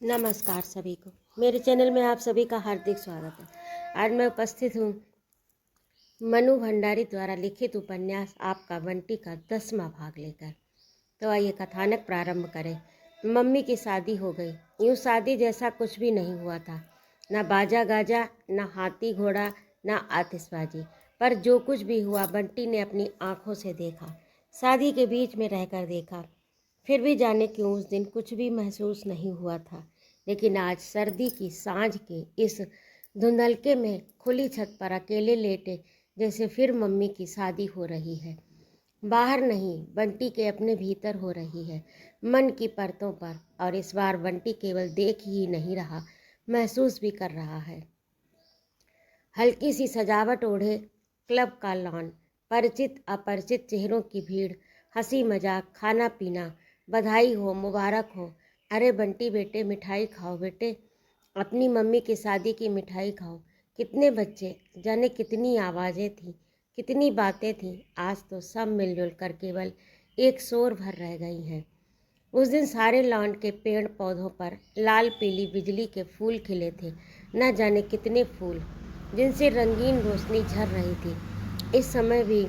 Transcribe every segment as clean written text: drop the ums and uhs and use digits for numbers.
नमस्कार सभी को। मेरे चैनल में आप सभी का हार्दिक स्वागत है। आज मैं उपस्थित हूँ मनु भंडारी द्वारा लिखित उपन्यास आपका बंटी का 10वां भाग लेकर। तो आइए कथानक प्रारंभ करें। मम्मी की शादी हो गई। यूँ शादी जैसा कुछ भी नहीं हुआ था। न बाजा गाजा, न हाथी घोड़ा, न आतिशबाजी, पर जो कुछ भी हुआ बंटी ने अपनी आंखों से देखा। शादी के बीच में रहकर देखा। फिर भी जाने क्यों उस दिन कुछ भी महसूस नहीं हुआ था। लेकिन आज सर्दी की सांझ के इस धुंधलके में खुली छत पर अकेले लेटे जैसे फिर मम्मी की शादी हो रही है। बाहर नहीं, बंटी के अपने भीतर हो रही है, मन की परतों पर। और इस बार बंटी केवल देख ही नहीं रहा, महसूस भी कर रहा है। हल्की सी सजावट ओढ़े क्लब का लॉन, परिचित अपरिचित चेहरों की भीड़, हंसी मजाक, खाना पीना, बधाई हो, मुबारक हो। अरे बंटी बेटे, मिठाई खाओ बेटे, अपनी मम्मी की शादी की मिठाई खाओ। कितने बच्चे, जाने कितनी आवाज़ें थीं, कितनी बातें थीं। आज तो सब मिलजुल कर केवल एक शोर भर रह गई हैं। उस दिन सारे लॉन के पेड़ पौधों पर लाल पीली बिजली के फूल खिले थे। न जाने कितने फूल, जिनसे रंगीन रोशनी झर रही थी। इस समय भी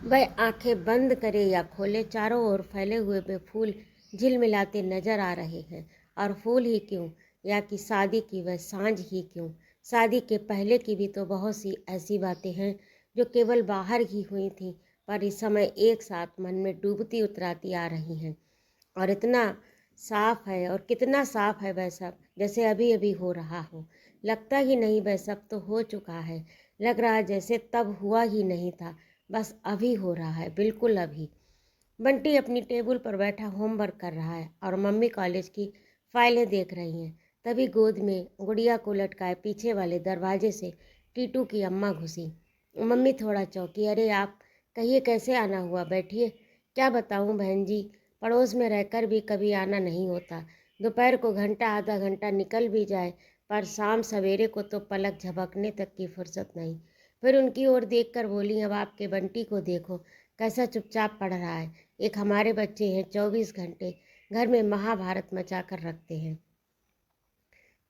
वह आंखें बंद करे या खोले, चारों ओर फैले हुए वे फूल झिलमिलाते नजर आ रहे हैं। और फूल ही क्यों, या कि शादी की वह सांझ ही क्यों। शादी के पहले की भी तो बहुत सी ऐसी बातें हैं जो केवल बाहर ही हुई थीं, पर इस समय एक साथ मन में डूबती उतराती आ रही हैं। और इतना साफ है, और कितना साफ है वह सब, जैसे अभी अभी हो रहा हो। लगता ही नहीं वह सब तो हो चुका है। लग रहा जैसे तब हुआ ही नहीं था, बस अभी हो रहा है, बिल्कुल अभी। बंटी अपनी टेबल पर बैठा होमवर्क कर रहा है और मम्मी कॉलेज की फाइलें देख रही हैं। तभी गोद में गुड़िया को लटकाए पीछे वाले दरवाजे से टीटू की अम्मा घुसी। मम्मी थोड़ा चौंकी। अरे आप, कहिए कैसे आना हुआ, बैठिए। क्या बताऊं बहन जी, पड़ोस में रहकर भी कभी आना नहीं होता। दोपहर को घंटा आधा घंटा निकल भी जाए, पर शाम सवेरे को तो पलक झपकने तक की फुर्सत नहीं। फिर उनकी ओर देखकर बोली, अब आपके बंटी को देखो, कैसा चुपचाप पढ़ रहा है। एक हमारे बच्चे हैं, 24 घंटे घर में महाभारत मचा कर रखते हैं।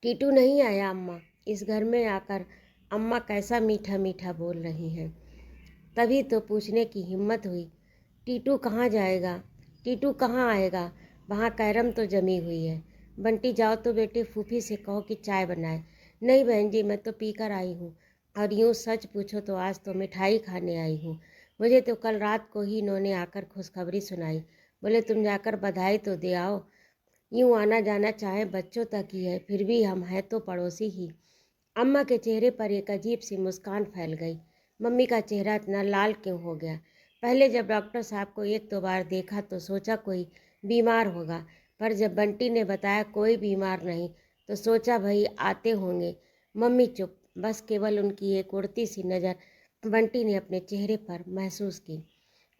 टीटू नहीं आया अम्मा। इस घर में आकर अम्मा कैसा मीठा मीठा बोल रही हैं। तभी तो पूछने की हिम्मत हुई, टीटू कहाँ जाएगा, टीटू कहाँ आएगा। वहाँ कैरम तो जमी हुई है। बंटी जाओ तो बेटे फूफी से कहो कि चाय बनाए। नहीं बहन जी, मैं तो पीकर आई हूँ। और यूँ सच पूछो तो आज तो मिठाई खाने आई हूँ। मुझे तो कल रात को ही इन्होंने आकर खुशखबरी सुनाई। बोले तुम जाकर बधाई तो दे आओ। यूँ आना जाना चाहे बच्चों तक ही है, फिर भी हम हैं तो पड़ोसी ही। अम्मा के चेहरे पर एक अजीब सी मुस्कान फैल गई। मम्मी का चेहरा इतना लाल क्यों हो गया। पहले जब डॉक्टर साहब को एक दो बार देखा तो सोचा कोई बीमार होगा, पर जब बंटी ने बताया कोई बीमार नहीं तो सोचा भाई आते होंगे। मम्मी चुप, बस केवल उनकी एक उड़ती सी नज़र बंटी ने अपने चेहरे पर महसूस की।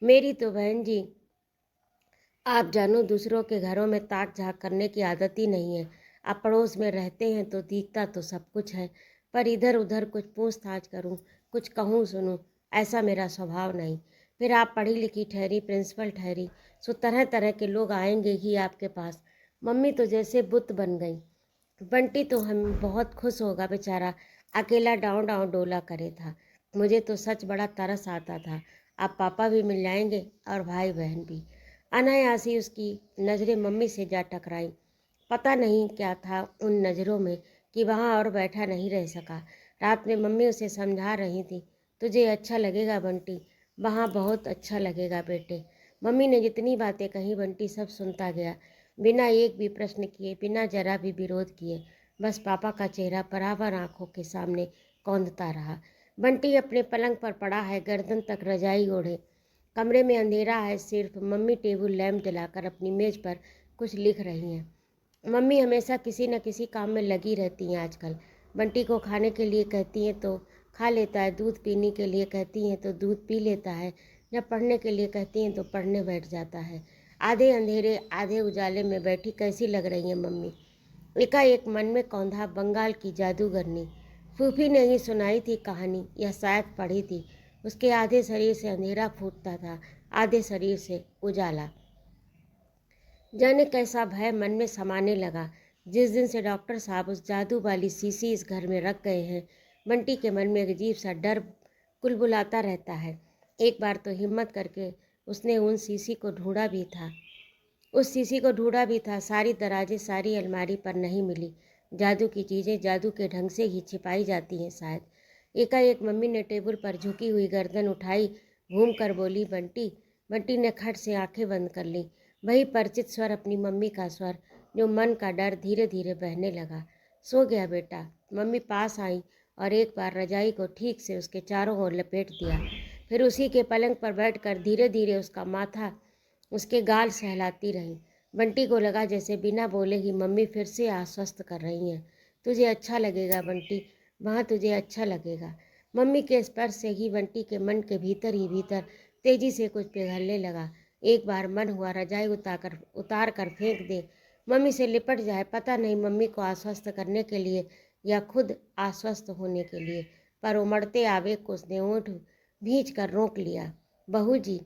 मेरी तो बहन जी, आप जानो दूसरों के घरों में ताक झाँक करने की आदत ही नहीं है। आप पड़ोस में रहते हैं तो दिखता तो सब कुछ है, पर इधर उधर कुछ पूछताछ करूं, कुछ कहूं सुनूं, ऐसा मेरा स्वभाव नहीं। फिर आप पढ़ी लिखी ठहरी, प्रिंसिपल ठहरी, सो तरह तरह के लोग आएंगे ही आपके पास। मम्मी तो जैसे बुत बन गई। बंटी तो हम बहुत खुश होगा बेचारा, अकेला डाँव डाँव डोला करे था। मुझे तो सच बड़ा तरस आता था। अब पापा भी मिल जाएंगे और भाई बहन भी। अनायासी उसकी नज़रें मम्मी से जा टकराई। पता नहीं क्या था उन नज़रों में कि वहाँ और बैठा नहीं रह सका। रात में मम्मी उसे समझा रही थी, तुझे अच्छा लगेगा बंटी, वहाँ बहुत अच्छा लगेगा बेटे। मम्मी ने जितनी बातें कही बंटी सब सुनता गया, बिना एक भी प्रश्न किए, बिना जरा भी विरोध किए। बस पापा का चेहरा बराबर आंखों के सामने कौंधता रहा। बंटी अपने पलंग पर पड़ा है, गर्दन तक रजाई ओढ़े। कमरे में अंधेरा है सिर्फ। मम्मी टेबल लैंप जलाकर अपनी मेज पर कुछ लिख रही हैं। मम्मी हमेशा किसी न किसी काम में लगी रहती हैं आजकल। बंटी को खाने के लिए कहती हैं तो खा लेता है, दूध पीने के लिए कहती हैं तो दूध पी लेता है, जब पढ़ने के लिए कहती हैं तो पढ़ने बैठ जाता है। आधे अंधेरे आधे उजाले में बैठी कैसी लग रही हैं मम्मी। एकाएक मन में कौंधा बंगाल की जादूगरनी। फूफी ने ही सुनाई थी कहानी, या शायद पढ़ी थी। उसके आधे शरीर से अंधेरा फूटता था, आधे शरीर से उजाला। जाने कैसा भय मन में समाने लगा। जिस दिन से डॉक्टर साहब उस जादू वाली शीशी इस घर में रख गए हैं, बंटी के मन में एक अजीब सा डर कुलबुलाता रहता है। एक बार तो हिम्मत करके उसने उन शीशी को ढूंढा भी था। सारी दराजें, सारी अलमारी पर नहीं मिली। जादू की चीज़ें जादू के ढंग से ही छिपाई जाती हैं शायद। एकाएक मम्मी ने टेबल पर झुकी हुई गर्दन उठाई, घूम कर बोली, बंटी। बंटी ने खट से आंखें बंद कर ली। वही परिचित स्वर, अपनी मम्मी का स्वर, जो मन का डर धीरे धीरे बहने लगा। सो गया बेटा। मम्मी पास आई और एक बार रजाई को ठीक से उसके चारों ओर लपेट दिया। फिर उसी के पलंग पर बैठकर धीरे धीरे उसका माथा, उसके गाल सहलाती रहीं। बंटी को लगा जैसे बिना बोले ही मम्मी फिर से आश्वस्त कर रही हैं। तुझे अच्छा लगेगा बंटी, वहाँ तुझे अच्छा लगेगा। मम्मी के स्पर्श से ही बंटी के मन के भीतर ही भीतर तेजी से कुछ पिघलने लगा। एक बार मन हुआ रजाई उतार कर फेंक दे, मम्मी से लिपट जाए। पता नहीं मम्मी को आश्वस्त करने के लिए या खुद आश्वस्त होने के लिए, पर उमड़ते आवेग को उसने ओंठ भींच कर रोक लिया। बहू जी।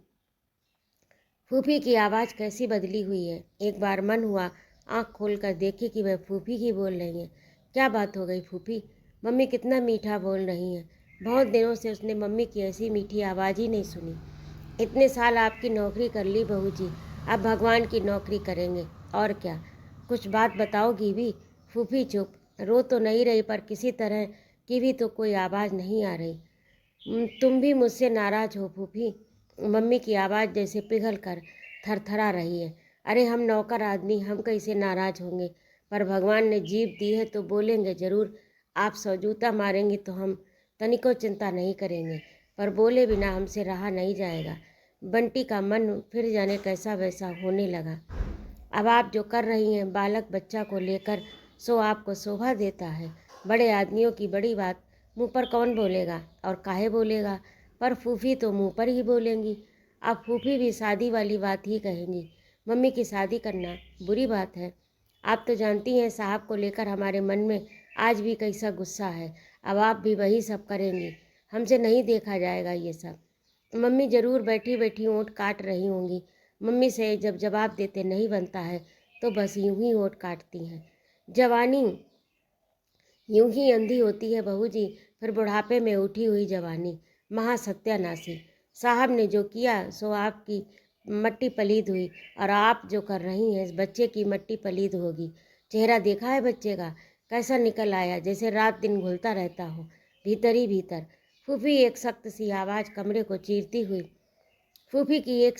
फूफी की आवाज़ कैसी बदली हुई है। एक बार मन हुआ आंख खोलकर देखे कि वह फूफी ही बोल रही हैं। क्या बात हो गई फूफी? मम्मी कितना मीठा बोल रही हैं। बहुत दिनों से उसने मम्मी की ऐसी मीठी आवाज़ ही नहीं सुनी। इतने साल आपकी नौकरी कर ली बहू जी, अब भगवान की नौकरी करेंगे और क्या। कुछ बात बताओगी भी? फूफी चुप। रो तो नहीं रही, पर किसी तरह की भी तो कोई आवाज़ नहीं आ रही। तुम भी मुझसे नाराज़ हो फूफी? मम्मी की आवाज़ जैसे पिघल कर थरथरा रही है। अरे हम नौकर आदमी, हम कैसे नाराज़ होंगे, पर भगवान ने जीभ दी है तो बोलेंगे ज़रूर। आप सौजूता मारेंगी तो हम तनिको चिंता नहीं करेंगे, पर बोले बिना हमसे रहा नहीं जाएगा। बंटी का मन फिर जाने कैसा वैसा होने लगा। अब आप जो कर रही हैं बालक बच्चा को लेकर, सो आपको शोभा देता है। बड़े आदमियों की बड़ी बात मुँह पर कौन बोलेगा और काहे बोलेगा, पर फूफी तो मुँह पर ही बोलेंगी। अब फूफी भी शादी वाली बात ही कहेंगी। मम्मी की शादी करना बुरी बात है। आप तो जानती हैं साहब को लेकर हमारे मन में आज भी कैसा गुस्सा है। अब आप भी वही सब करेंगी, हमसे नहीं देखा जाएगा ये सब। मम्मी ज़रूर बैठी बैठी ओंठ काट रही होंगी। मम्मी से जब जवाब देते नहीं बनता है तो बस यूं ही ओंठ काटती हैं। जवानी यूं ही अंधी होती है बहू जी, फिर बुढ़ापे में उठी हुई जवानी महा सत्यानाशी। साहब ने जो किया सो आपकी मट्टी पलीद हुई, और आप जो कर रही हैं इस बच्चे की मट्टी पलीद होगी। चेहरा देखा है बच्चे का कैसा निकल आया, जैसे रात दिन घुलता रहता हो भीतर ही भीतर। फूफी एक सख्त सी आवाज़ कमरे को चीरती हुई फूफी की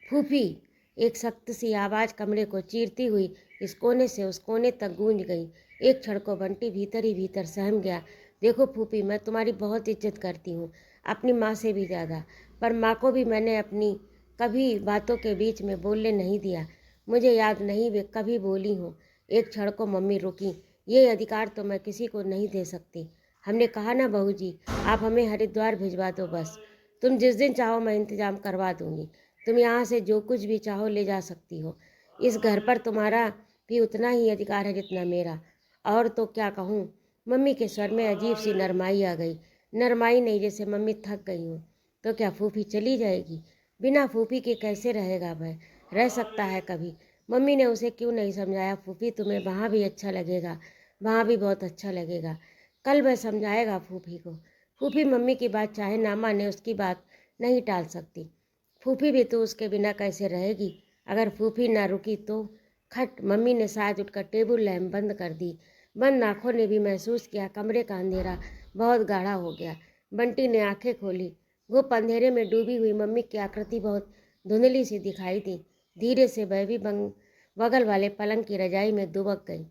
फूफी एक सख्त सी आवाज़ कमरे को चीरती हुई इस कोने से उस कोने तक गूंज गई। एक क्षण को बंटी भीतर ही भीतर सहम गया। देखो फूफी, मैं तुम्हारी बहुत इज्जत करती हूँ, अपनी माँ से भी ज़्यादा, पर माँ को भी मैंने अपनी कभी बातों के बीच में बोलने नहीं दिया। मुझे याद नहीं वे कभी बोली हूँ। एक क्षण को मम्मी रुकी। ये अधिकार तो मैं किसी को नहीं दे सकती। हमने कहा ना बहू जी, आप हमें हरिद्वार भिजवा दो बस। तुम जिस दिन चाहो मैं इंतज़ाम करवा दूँगी। तुम यहाँ से जो कुछ भी चाहो ले जा सकती हो। इस घर पर तुम्हारा भी उतना ही अधिकार है जितना मेरा। और तो क्या कहूँ। मम्मी के स्वर में अजीब सी नरमाई आ गई। नरमाई नहीं, जैसे मम्मी थक गई हूँ। तो क्या फूफी चली जाएगी? बिना फूफी के कैसे रहेगा वह? रह सकता है कभी? मम्मी ने उसे क्यों नहीं समझाया, फूफी तुम्हें वहाँ भी अच्छा लगेगा, वहाँ भी बहुत अच्छा लगेगा। कल वह समझाएगा फूफी को। फूफी मम्मी की बात चाहे ना माने, उसकी बात नहीं टाल सकती। फूफी भी तो उसके बिना कैसे रहेगी? अगर फूफी ना रुकी तो। खट, मम्मी ने साज उठकर टेबल लैम्प बंद कर दी। बंद आँखों ने भी महसूस किया कमरे का अंधेरा बहुत गाढ़ा हो गया। बंटी ने आंखें खोली। गुप्त अंधेरे में डूबी हुई मम्मी की आकृति बहुत धुंधली सी दिखाई दी। धीरे से वह भी बगल वाले पलंग की रजाई में दुबक गई।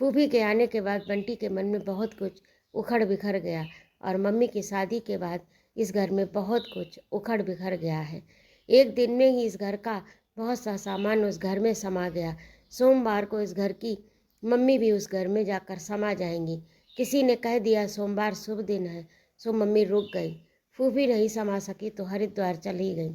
फूफी के आने के बाद बंटी के मन में बहुत कुछ उखड़ बिखर गया, और मम्मी की शादी के बाद इस घर में बहुत कुछ उखड़ बिखर गया है। एक दिन में ही इस घर का बहुत सा सामान उस घर में समा गया। सोमवार को इस घर की मम्मी भी उस घर में जाकर समा जाएंगी। किसी ने कह दिया सोमवार शुभ दिन है, सो मम्मी रुक गई। फूफी नहीं समा सकी तो हरिद्वार चली गई।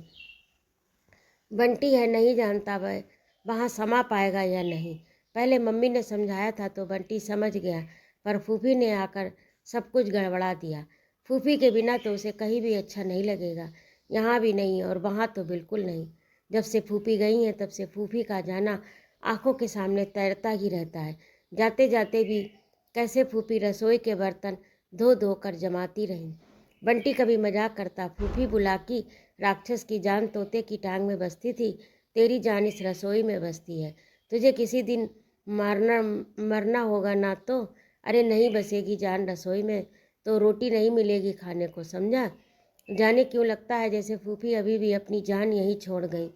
बंटी है नहीं जानता वह वहाँ समा पाएगा या नहीं। पहले मम्मी ने समझाया था तो बंटी समझ गया, पर फूफी ने आकर सब कुछ गड़बड़ा दिया। फूफी के बिना तो उसे कहीं भी अच्छा नहीं लगेगा, यहाँ भी नहीं और वहाँ तो बिल्कुल नहीं। जब से फूफी गई हैं तब से फूफी का जाना आंखों के सामने तैरता ही रहता है। जाते जाते भी कैसे फूफी रसोई के बर्तन धो धो कर जमाती रहीं। बंटी कभी मजाक करता, फूफी बुलाकी, राक्षस की जान तोते की टांग में बसती थी, तेरी जान इस रसोई में बसती है। तुझे किसी दिन मारना मरना होगा ना तो। अरे नहीं बसेगी जान रसोई में तो रोटी नहीं मिलेगी खाने को, समझा। जाने क्यों लगता है जैसे फूफी अभी भी अपनी जान यहीं छोड़ गई,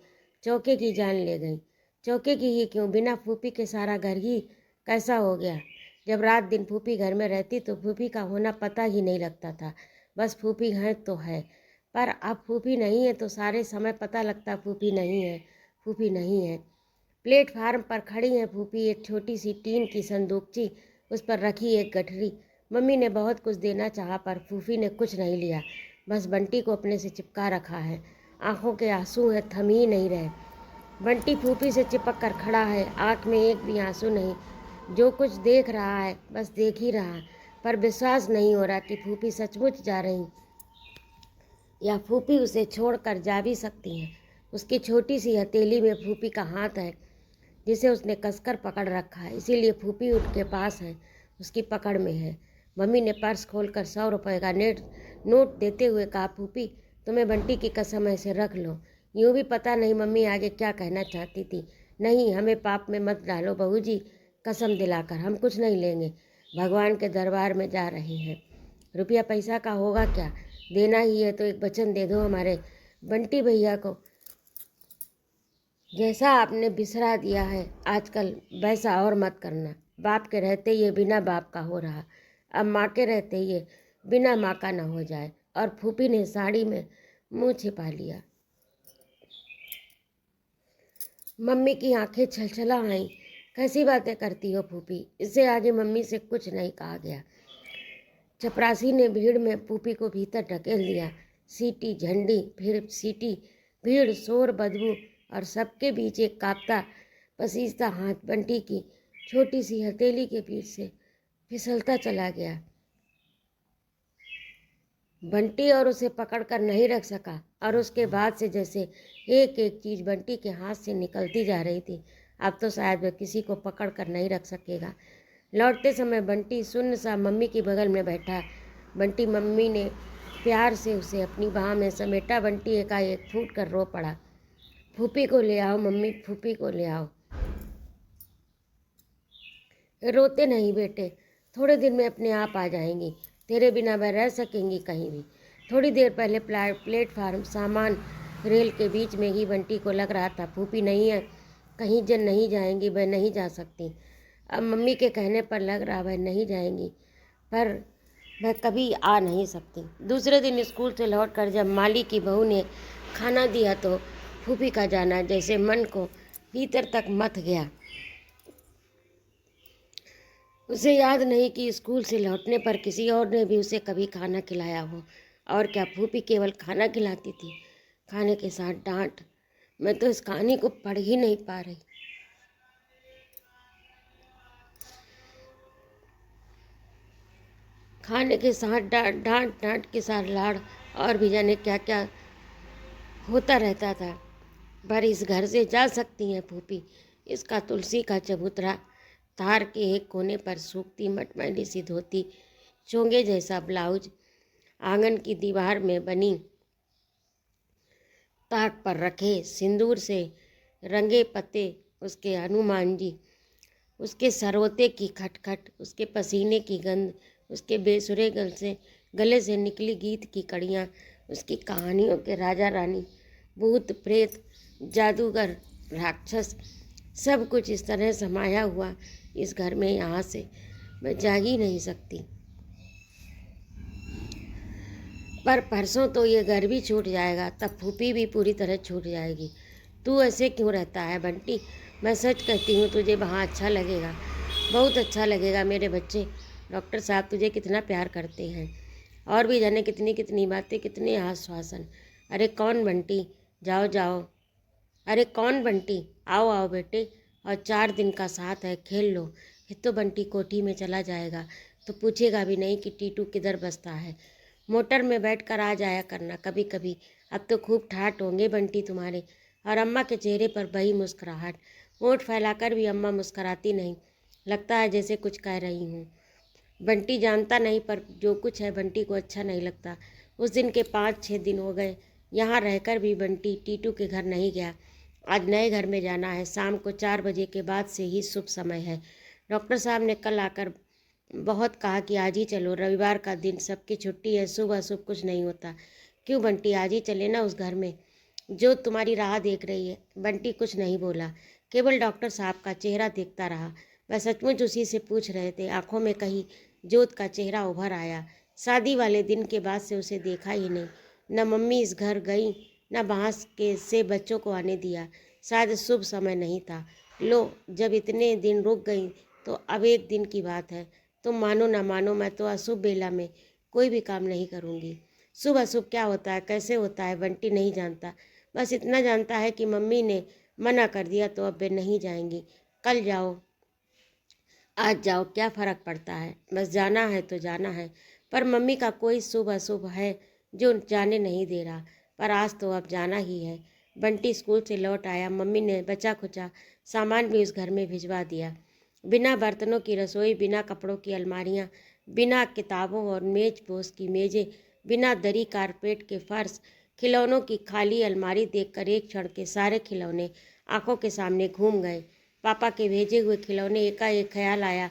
चौके की जान ले गई। चौके की ही क्यों, बिना फूफी के सारा घर ही कैसा हो गया। जब रात दिन फूफी घर में रहती तो फूफी का होना पता ही नहीं लगता था। बस फूफी है तो है, पर अब फूफी नहीं है तो सारे समय पता लगता फूफी नहीं है, फूफी नहीं है। प्लेटफार्म पर खड़ी है फूफी, एक छोटी सी टीन की संदूकची, उस पर रखी एक गठरी। मम्मी ने बहुत कुछ देना चाहा पर फूफी ने कुछ नहीं लिया, बस बंटी को अपने से चिपका रखा है। आंखों के आंसू हैं, थम ही नहीं रहे। बंटी फूफी से चिपक कर खड़ा है, आंख में एक भी आंसू नहीं। जो कुछ देख रहा है बस देख ही रहा, पर विश्वास नहीं हो रहा कि फूफी सचमुच जा रही या फूफी उसे छोड़कर जा भी सकती हैं। उसकी छोटी सी हथेली में फूफी का हाथ है जिसे उसने कसकर पकड़ रखा है, इसीलिए फूफी उनके पास है, उसकी पकड़ में है। मम्मी ने पर्स खोलकर 100 रुपये का नोट देते हुए कहा, फूफी तुम्हें बंटी की कसम है, इसे रख लो। यूँ भी पता नहीं मम्मी आगे क्या कहना चाहती थी। नहीं, हमें पाप में मत डालो बहू जी, कसम दिलाकर हम कुछ नहीं लेंगे, भगवान के दरबार में जा रहे हैं। रुपया पैसा का होगा क्या, देना ही है तो एक वचन दे दो हमारे बंटी भैया को। जैसा आपने बिसरा दिया है आजकल वैसा और मत करना। बाप के रहते ये बिना बाप का हो रहा, अब माँ के रहते ये बिना माँ का न हो जाए। और फूफी ने साड़ी में मुंह छिपा लिया। मम्मी की आंखें छलछला आईं। कैसी बातें करती हो फूफी, इससे आगे मम्मी से कुछ नहीं कहा गया। चपरासी ने भीड़ में फूफी को भीतर ढकेल दिया। सीटी झंडी फिर सीटी, भीड़, शोर, बदबू और सबके बीच एक कांपता पसीजता हाथ बंटी की छोटी सी हथेली के बीच से फिसलता चला गया। बंटी और उसे पकड़कर नहीं रख सका और उसके बाद से जैसे एक एक चीज़ बंटी के हाथ से निकलती जा रही थी। अब तो शायद वह किसी को पकड़ कर नहीं रख सकेगा। लौटते समय बंटी सुन्न सा मम्मी की बगल में बैठा। बंटी मम्मी ने प्यार से उसे अपनी बाह में समेटा। बंटी एकाएक फूट कर रो पड़ा, फूफी को ले आओ मम्मी, फूफी को ले आओ। रोते नहीं बेटे, थोड़े दिन में अपने आप आ जाएंगी, तेरे बिना वह रह सकेंगी कहीं भी। थोड़ी देर पहले प्लेटफार्म सामान रेल के बीच में ही बंटी को लग रहा था फूफी नहीं है, कहीं जन नहीं जाएंगी, वह नहीं जा सकती। अब मम्मी के कहने पर लग रहा वह नहीं जाएंगी, पर वह कभी आ नहीं सकती। दूसरे दिन स्कूल से लौटकर जब माली की बहू ने खाना दिया तो फूफी का जाना जैसे मन को भीतर तक मथ गया। उसे याद नहीं कि स्कूल से लौटने पर किसी और ने भी उसे कभी खाना खिलाया हो। और क्या फूफी केवल खाना खिलाती थी, खाने के साथ डांट। मैं तो इस कहानी को पढ़ ही नहीं पा रही। खाने के साथ डांट, डांट डांट के साथ लाड़, और भी जाने क्या क्या होता रहता था। पर इस घर से जा सकती हैं फूफी। इसका तुलसी का चबूतरा, तार के एक कोने पर सूखती मटमैली सी धोती, चोंगे जैसा ब्लाउज, आंगन की दीवार में बनी ताक पर रखे सिंदूर से रंगे पत्ते, उसके हनुमान जी, उसके सरोते की खटखट, उसके पसीने की गंध, उसके बेसुरे गले से निकली गीत की कड़ियाँ, उसकी कहानियों के राजा रानी, भूत प्रेत, जादूगर, राक्षस, सब कुछ इस तरह समाया हुआ इस घर में, यहाँ से मैं जा ही नहीं सकती। पर परसों तो ये घर भी छूट जाएगा, तब फूफी भी पूरी तरह छूट जाएगी। तू ऐसे क्यों रहता है बंटी, मैं सच कहती हूँ तुझे वहाँ अच्छा लगेगा, बहुत अच्छा लगेगा मेरे बच्चे। डॉक्टर साहब तुझे कितना प्यार करते हैं, और भी जाने कितनी कितनी बातें, कितने आश्वासन। अरे कौन बंटी, जाओ जाओ, अरे कौन बंटी, आओ आओ बेटे, और 4 दिन का साथ है, खेल लो। फिर तो बंटी कोठी में चला जाएगा तो पूछेगा भी नहीं कि टीटू किधर बसता है। मोटर में बैठ कर आ जाया करना कभी कभी, अब तो खूब ठाठ होंगे बंटी तुम्हारे, और अम्मा के चेहरे पर वही मुस्कुराहट। होंठ फैलाकर भी अम्मा मुस्कुराती नहीं, लगता है जैसे कुछ कह रही हूँ। बंटी जानता नहीं, पर जो कुछ है बंटी को अच्छा नहीं लगता। उस दिन के 5-6 दिन हो गए यहाँ रहकर भी बंटी टीटू के घर नहीं गया। आज नए घर में जाना है। शाम को 4 बजे के बाद से ही शुभ समय है। डॉक्टर साहब ने कल आकर बहुत कहा कि आज ही चलो, रविवार का दिन सबकी छुट्टी है, शुभ अशुभ कुछ नहीं होता। क्यों बंटी, आज ही चले ना उस घर में जो तुम्हारी राह देख रही है। बंटी कुछ नहीं बोला, केवल डॉक्टर साहब का चेहरा देखता रहा। वह सचमुच उसी से पूछ रहे थे। आंखों में कहीं जोत का चेहरा उभर आया। शादी वाले दिन के बाद से उसे देखा ही नहीं। न मम्मी इस घर गई, न वहाँ के से बच्चों को आने दिया। शायद शुभ समय नहीं था। लो, जब इतने दिन रुक गई तो अब एक दिन की बात है। तुम मानो ना मानो, मैं तो अशुभ बेला में कोई भी काम नहीं करूँगी। शुभ अशुभ क्या होता है, कैसे होता है, बंटी नहीं जानता। बस इतना जानता है कि मम्मी ने मना कर दिया तो अब वे नहीं जाएंगी। कल जाओ, आज जाओ, क्या फ़र्क पड़ता है, बस जाना है तो जाना है। पर मम्मी का कोई शुभ अशुभ है जो जाने नहीं दे रहा, पर आज तो अब जाना ही है। बंटी स्कूल से लौट आया। मम्मी ने बचा खुचा सामान भी उस घर में भिजवा दिया। बिना बर्तनों की रसोई, बिना कपड़ों की अलमारियाँ, बिना किताबों और मेज पोस की मेज़ें, बिना दरी कारपेट के फर्श, खिलौनों की खाली अलमारी देखकर एक क्षण के सारे खिलौने आंखों के सामने घूम गए। पापा के भेजे हुए खिलौने, एकाएक ख्याल आया,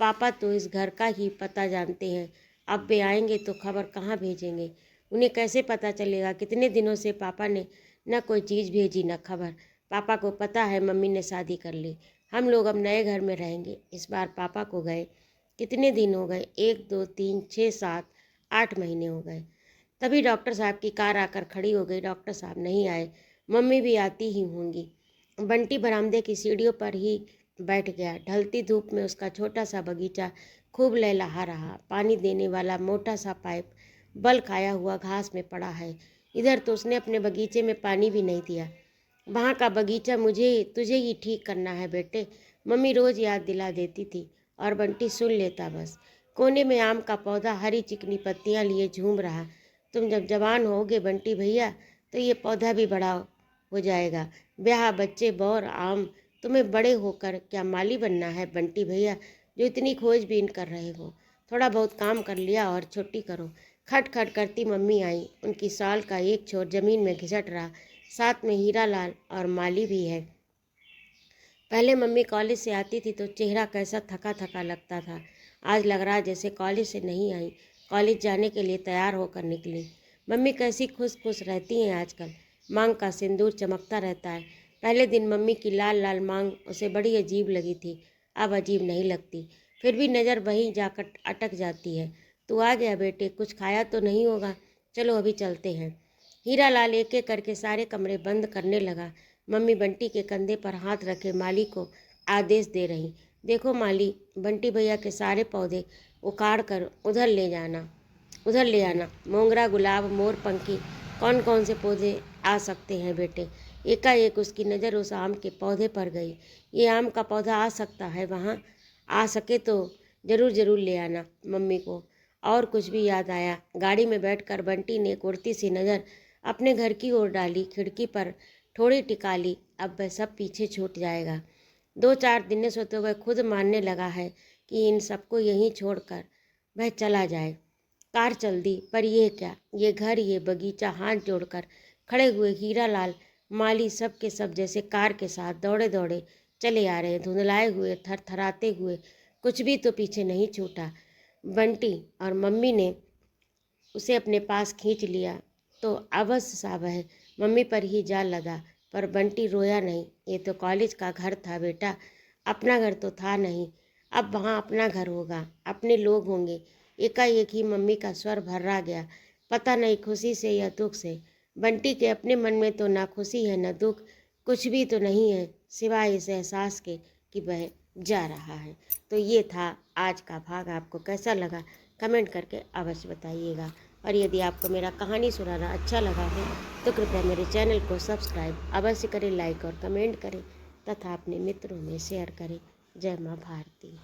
पापा तो इस घर का ही पता जानते हैं। अब वे आएंगे तो खबर कहाँ भेजेंगे, उन्हें कैसे पता चलेगा। कितने दिनों से पापा ने न कोई चीज़ भेजी न खबर। पापा को पता है मम्मी ने शादी कर ली, हम लोग अब नए घर में रहेंगे। इस बार पापा को गए कितने दिन हो गए, 1 2 3 6 7 8 महीने हो गए। तभी डॉक्टर साहब की कार आकर खड़ी हो गई। डॉक्टर साहब नहीं आए, मम्मी भी आती ही होंगी। बंटी बरामदे की सीढ़ियों पर ही बैठ गया। ढलती धूप में उसका छोटा सा बगीचा खूब लहलहा रहा। पानी देने वाला मोटा सा पाइप बल खाया हुआ घास में पड़ा है। इधर तो उसने अपने बगीचे में पानी भी नहीं दिया। वहाँ का बगीचा तुझे ही ठीक करना है बेटे, मम्मी रोज़ याद दिला देती थी और बंटी सुन लेता बस। कोने में आम का पौधा हरी चिकनी पत्तियाँ लिए झूम रहा। तुम जब जवान होगे बंटी भैया तो ये पौधा भी बड़ा हो जाएगा। ब्याह, बच्चे, बौर, आम, तुम्हें बड़े होकर क्या माली बनना है बंटी भैया, जो इतनी खोजबीन कर रहे हो। थोड़ा बहुत काम कर लिया और छुट्टी करो। खट खट करती मम्मी आई। उनकी साल का एक छोर जमीन में घिसट रहा। साथ में हीरा लाल और माली भी है। पहले मम्मी कॉलेज से आती थी तो चेहरा कैसा थका थका लगता था। आज लग रहा जैसे कॉलेज से नहीं आई, कॉलेज जाने के लिए तैयार होकर निकली। मम्मी कैसी खुश खुश रहती हैं आजकल। मांग का सिंदूर चमकता रहता है। पहले दिन मम्मी की लाल लाल मांग उसे बड़ी अजीब लगी थी, अब अजीब नहीं लगती। फिर भी नज़र वहीं जाकर अटक जाती है। तू आ गया बेटे, कुछ खाया तो नहीं होगा, चलो अभी चलते हैं। हीरा लाल एक एक करके सारे कमरे बंद करने लगा। मम्मी बंटी के कंधे पर हाथ रखे माली को आदेश दे रही। देखो माली, बंटी भैया के सारे पौधे उखाड़ कर उधर ले आना। मोंगरा, गुलाब, मोर पंखी, कौन कौन से पौधे आ सकते हैं बेटे। एकाएक उसकी नज़र उस आम के पौधे पर गई। ये आम का पौधा आ सकता है वहाँ, आ सके तो ज़रूर ज़रूर ले आना मम्मी को। और कुछ भी याद आया। गाड़ी में बैठकर बंटी ने एक उड़ती सी नज़र अपने घर की ओर डाली। खिड़की पर थोड़ी टिका ली। अब वह सब पीछे छूट जाएगा। 2-4 दिन से तो वह खुद मानने लगा है कि इन सबको यहीं छोड़कर वह चला जाए। कार चल दी, पर यह क्या, ये घर, ये बगीचा। हाथ जोड़कर खड़े हुए हीरा लाल, माली, सब के सब जैसे कार के साथ दौड़े दौड़े चले आ रहे, धुंधलाए हुए, थरथराते हुए। कुछ भी तो पीछे नहीं छूटा। बंटी और मम्मी ने उसे अपने पास खींच लिया तो अवश्य सा वह मम्मी पर ही जा लगा। पर बंटी रोया नहीं। ये तो कॉलेज का घर था बेटा, अपना घर तो था नहीं। अब वहाँ अपना घर होगा, अपने लोग होंगे। एकाएक ही मम्मी का स्वर भर्रा गया, पता नहीं खुशी से या दुख से। बंटी के अपने मन में तो ना खुशी है न दुख, कुछ भी तो नहीं है सिवाय इस एहसास के कि वह जा रहा है। तो ये था आज का भाग। आपको कैसा लगा कमेंट करके अवश्य बताइएगा। और यदि आपको मेरा कहानी सुनाना अच्छा लगा है तो कृपया मेरे चैनल को सब्सक्राइब अवश्य करें, लाइक और कमेंट करें तथा अपने मित्रों में शेयर करें। जय माँ भारती।